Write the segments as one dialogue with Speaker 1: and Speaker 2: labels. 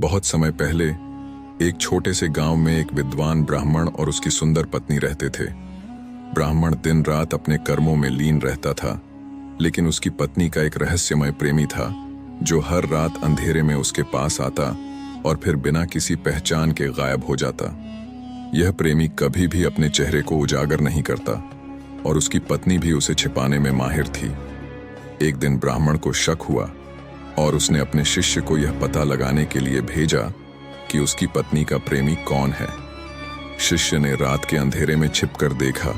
Speaker 1: बहुत समय पहले एक छोटे से गांव में एक विद्वान ब्राह्मण और उसकी सुंदर पत्नी रहते थे। ब्राह्मण दिन रात अपने कर्मों में लीन रहता था, लेकिन उसकी पत्नी का एक रहस्यमय प्रेमी था जो हर रात अंधेरे में उसके पास आता और फिर बिना किसी पहचान के गायब हो जाता। यह प्रेमी कभी भी अपने चेहरे को उजागर नहीं करता और उसकी पत्नी भी उसे छिपाने में माहिर थी। एक दिन ब्राह्मण को शक हुआ और उसने अपने शिष्य को यह पता लगाने के लिए भेजा कि उसकी पत्नी का प्रेमी कौन है। शिष्य ने रात के अंधेरे में छिपकर देखा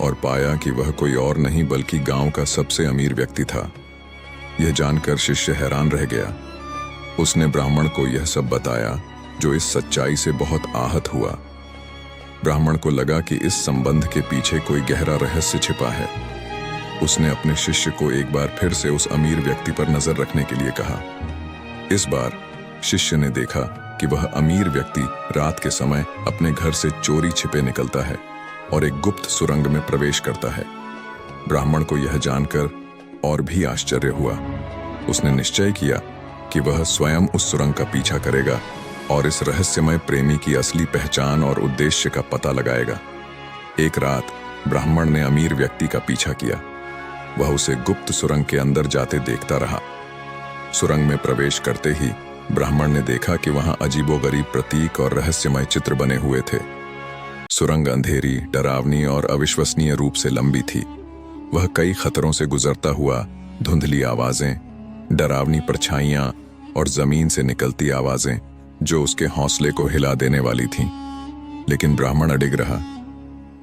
Speaker 1: और पाया कि वह कोई और नहीं बल्कि गांव का सबसे अमीर व्यक्ति था। यह जानकर शिष्य हैरान रह गया। उसने ब्राह्मण को यह सब बताया, जो इस सच्चाई से बहुत आहत हुआ। ब्राह्मण को लगा कि इस संबंध के पीछे कोई गहरा रहस्य छिपा है। उसने अपने शिष्य को एक बार फिर से उस अमीर व्यक्ति पर नजर रखने के लिए कहा। इस बार शिष्य ने देखा कि वह अमीर व्यक्ति रात के समय अपने घर से चोरी छिपे निकलता है और एक गुप्त सुरंग में प्रवेश करता है। ब्राह्मण को यह जानकर और भी आश्चर्य हुआ। उसने निश्चय किया कि वह स्वयं उस सुरंग का पीछा करेगा और इस रहस्यमय प्रेमी की असली पहचान और उद्देश्य का पता लगाएगा। एक रात ब्राह्मण ने अमीर व्यक्ति का पीछा किया। वह उसे गुप्त सुरंग के अंदर जाते देखता रहा। सुरंग में प्रवेश करते ही ब्राह्मण ने देखा कि वहां अजीबोगरीब प्रतीक और रहस्यमय चित्र बने हुए थे। सुरंग अंधेरी, डरावनी और अविश्वसनीय रूप से लंबी थी। वह कई खतरों से गुजरता हुआ धुंधली आवाजें, डरावनी परछाइयां और जमीन से निकलती आवाजें जो उसके हौसले को हिला देने वाली थीं। लेकिन ब्राह्मण अडिग रहा।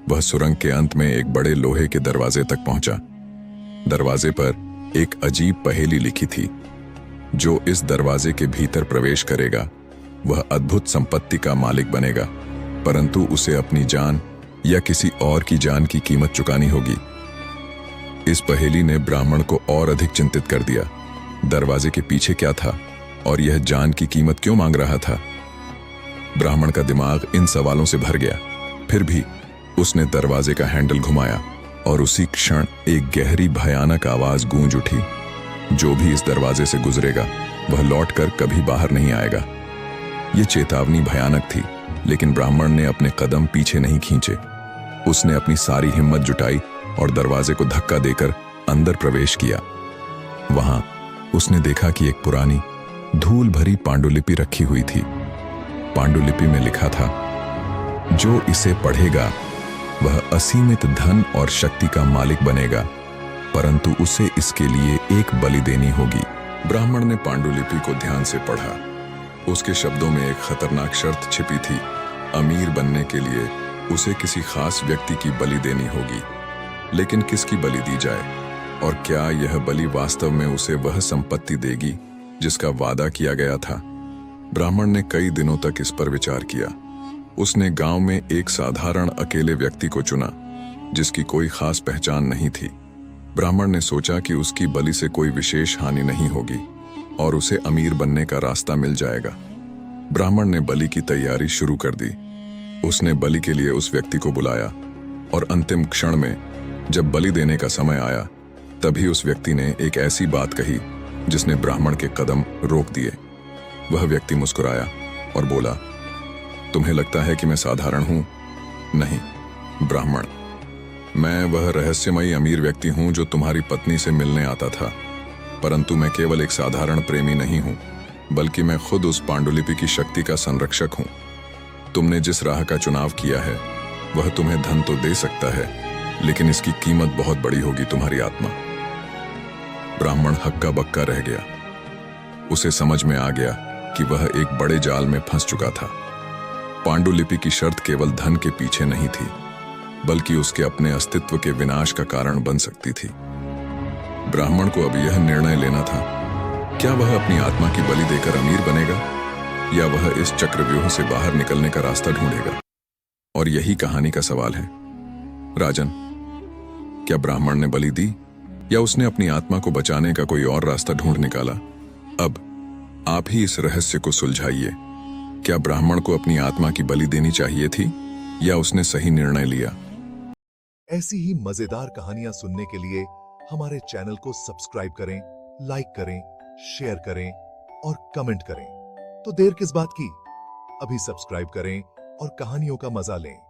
Speaker 1: वह सुरंग के अंत में एक बड़े लोहे के दरवाजे तक पहुंचा। दरवाजे पर एक अजीब पहेली लिखी थी। जो इस दरवाजे के भीतर प्रवेश करेगा वह अद्भुत संपत्ति का मालिक बनेगा, परंतु उसे अपनी जान या किसी और की जान की कीमत चुकानी होगी। इस पहेली ने ब्राह्मण को और अधिक चिंतित कर दिया। दरवाजे के पीछे क्या था और यह जान की कीमत क्यों मांग रहा था? ब्राह्मण का दिमाग इन सवालों से भर गया। फिर भी उसने दरवाजे का हैंडल घुमाया और उसी क्षण एक गहरी भयानक आवाज गूंज उठी। जो भी इस दरवाजे से गुजरेगा वह लौटकर कभी बाहर नहीं आएगा। यह चेतावनी भयानक थी, लेकिन ब्राह्मण ने अपने कदम पीछे नहीं खींचे। उसने अपनी सारी हिम्मत जुटाई और दरवाजे को धक्का देकर अंदर प्रवेश किया। वहां उसने देखा कि एक पुरानी धूल भरी पांडुलिपि रखी हुई थी। पांडुलिपि में लिखा था, जो इसे पढ़ेगा वह असीमित धन और शक्ति का मालिक बनेगा, परंतु उसे इसके लिए एक बलि देनी होगी। ब्राह्मण ने पांडुलिपि को ध्यान से पढ़ा। उसके शब्दों में एक खतरनाक शर्त छिपी थी। अमीर बनने के लिए उसे किसी खास व्यक्ति की बलि देनी होगी। लेकिन किसकी बलि दी जाए और क्या यह बलि वास्तव में उसे वह संपत्ति देगी जिसका वादा किया गया था? ब्राह्मण ने कई दिनों तक इस पर विचार किया। उसने गांव में एक साधारण अकेले व्यक्ति को चुना जिसकी कोई खास पहचान नहीं थी। ब्राह्मण ने सोचा कि उसकी बलि से कोई विशेष हानि नहीं होगी और उसे अमीर बनने का रास्ता मिल जाएगा। ब्राह्मण ने बलि की तैयारी शुरू कर दी। उसने बलि के लिए उस व्यक्ति को बुलाया और अंतिम क्षण में जब बलि देने का समय आया तभी उस व्यक्ति ने एक ऐसी बात कही जिसने ब्राह्मण के कदम रोक दिए। वह व्यक्ति मुस्कुराया और बोला, तुम्हें लगता है कि मैं साधारण हूं? नहीं ब्राह्मण, मैं वह रहस्यमयी अमीर व्यक्ति हूं जो तुम्हारी पत्नी से मिलने आता था। परंतु मैं केवल एक साधारण प्रेमी नहीं हूं, बल्कि मैं खुद उस पांडुलिपि की शक्ति का संरक्षक हूं। तुमने जिस राह का चुनाव किया है वह तुम्हें धन तो दे सकता है, लेकिन इसकी कीमत बहुत बड़ी होगी, तुम्हारी आत्मा। ब्राह्मण हक्का बक्का रह गया। उसे समझ में आ गया कि वह एक बड़े जाल में फंस चुका था। पांडुलिपि की शर्त केवल धन के पीछे नहीं थी, बल्कि उसके अपने अस्तित्व के विनाश का कारण बन सकती थी। ब्राह्मण को अब यह निर्णय लेना था, क्या वह अपनी आत्मा की बलि देकर अमीर बनेगा या वह इस चक्रव्यूह से बाहर निकलने का रास्ता ढूंढेगा? और यही कहानी का सवाल है। राजन, क्या ब्राह्मण ने बलि दी या उसने अपनी आत्मा को बचाने का कोई और रास्ता ढूंढ निकाला? अब आप ही इस रहस्य को सुलझाइए। क्या ब्राह्मण को अपनी आत्मा की बलि देनी चाहिए थी या उसने सही निर्णय लिया?
Speaker 2: ऐसी ही मजेदार कहानियां सुनने के लिए हमारे चैनल को सब्सक्राइब करें, लाइक करें, शेयर करें और कमेंट करें। तो देर किस बात की? अभी सब्सक्राइब करें और कहानियों का मजा लें।